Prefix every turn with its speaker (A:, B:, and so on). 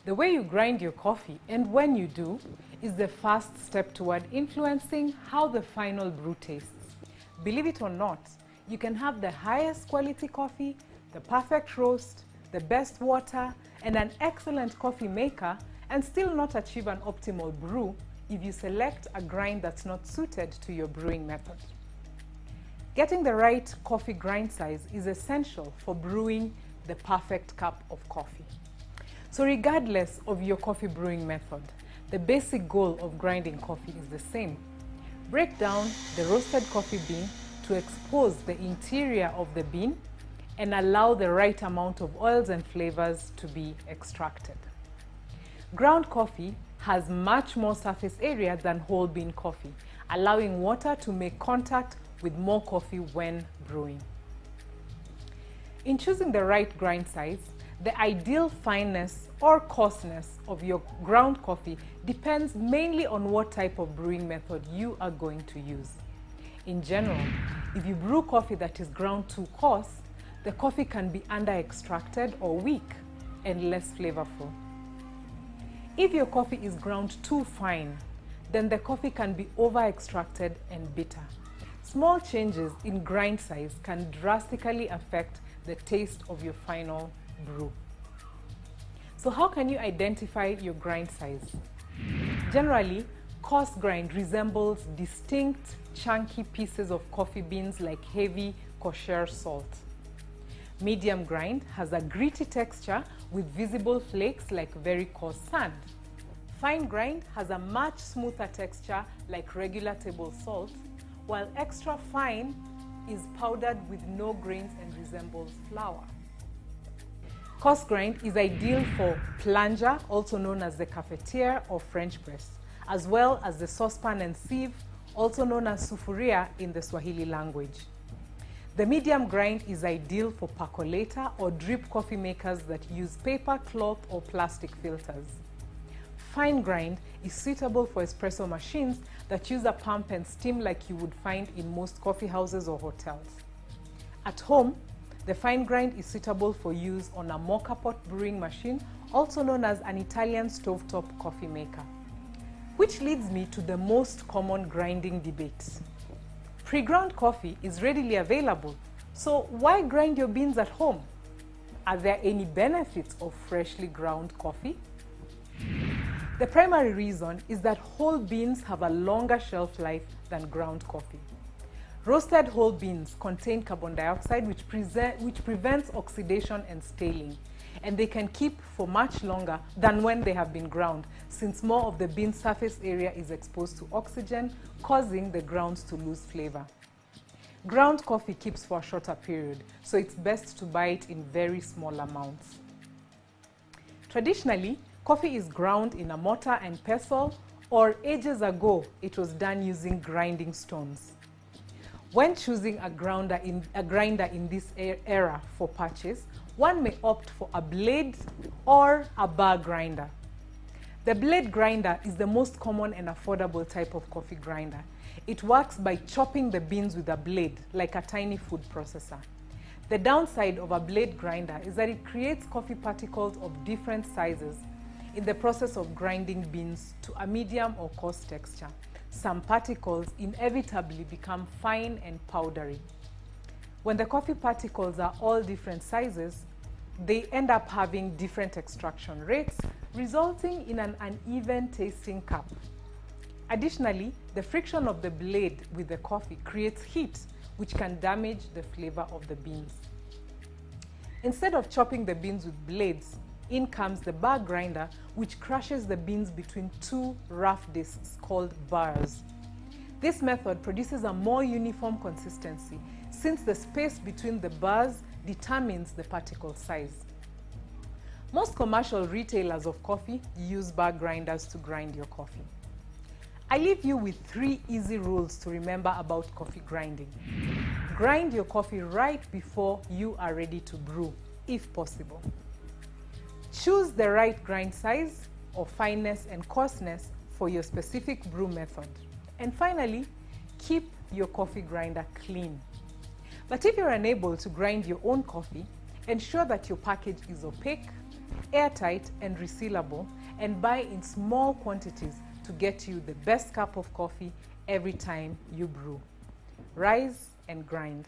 A: The way you grind your coffee, and when you do, is the first step toward influencing how the final brew tastes. Believe it or not, you can have the highest quality coffee, the perfect roast, the best water, and an excellent coffee maker, and still not achieve an optimal brew if you select a grind that's not suited to your brewing method. Getting the right coffee grind size is essential for brewing the perfect cup of coffee. So regardless of your coffee brewing method, the basic goal of grinding coffee is the same. Break down the roasted coffee bean to expose the interior of the bean and allow the right amount of oils and flavors to be extracted. Ground coffee has much more surface area than whole bean coffee, allowing water to make contact with more coffee when brewing. In choosing the right grind size, the ideal fineness or coarseness of your ground coffee depends mainly on what type of brewing method you are going to use. In general, if you brew coffee that is ground too coarse, the coffee can be under-extracted or weak and less flavorful. If your coffee is ground too fine, then the coffee can be over-extracted and bitter. Small changes in grind size can drastically affect the taste of your final brew. So how can you identify your grind size? Generally, coarse grind resembles distinct, chunky pieces of coffee beans like heavy kosher salt. Medium grind has a gritty texture with visible flakes like very coarse sand. Fine grind has a much smoother texture like regular table salt, while extra fine is powdered with no grains and resembles flour. Coarse grind is ideal for plunger, also known as the cafetiere or French press, as well as the saucepan and sieve, also known as sufuria in the Swahili language. The medium grind is ideal for percolator or drip coffee makers that use paper, cloth, or plastic filters. Fine grind is suitable for espresso machines that use a pump and steam like you would find in most coffee houses or hotels. At home, the fine grind is suitable for use on a moka pot brewing machine, also known as an Italian stovetop coffee maker. Which leads me to the most common grinding debates. Pre-ground coffee is readily available, so why grind your beans at home? Are there any benefits of freshly ground coffee? The primary reason is that whole beans have a longer shelf life than ground coffee. Roasted whole beans contain carbon dioxide which prevents oxidation and staling, and they can keep for much longer than when they have been ground, since more of the bean's surface area is exposed to oxygen, causing the grounds to lose flavor. Ground coffee keeps for a shorter period, so it's best to buy it in very small amounts. Traditionally, coffee is ground in a mortar and pestle, or ages ago, it was done using grinding stones. When choosing a grinder in this era for purchase, one may opt for a blade or a bar grinder. The blade grinder is the most common and affordable type of coffee grinder. It works by chopping the beans with a blade, like a tiny food processor. The downside of a blade grinder is that it creates coffee particles of different sizes in the process of grinding beans to a medium or coarse texture. Some particles inevitably become fine and powdery. When the coffee particles are all different sizes, they end up having different extraction rates, resulting in an uneven tasting cup. Additionally, the friction of the blade with the coffee creates heat, which can damage the flavor of the beans. Instead of chopping the beans with blades, in comes the bar grinder, which crushes the beans between two rough discs called bars. This method produces a more uniform consistency, since the space between the bars determines the particle size. Most commercial retailers of coffee use bar grinders to grind your coffee. I leave you with 3 easy rules to remember about coffee grinding. Grind your coffee right before you are ready to brew, if possible. Choose the right grind size or fineness and coarseness for your specific brew method. And finally, keep your coffee grinder clean. But if you're unable to grind your own coffee, ensure that your package is opaque, airtight and resealable, and buy in small quantities to get you the best cup of coffee every time you brew. Rise and grind.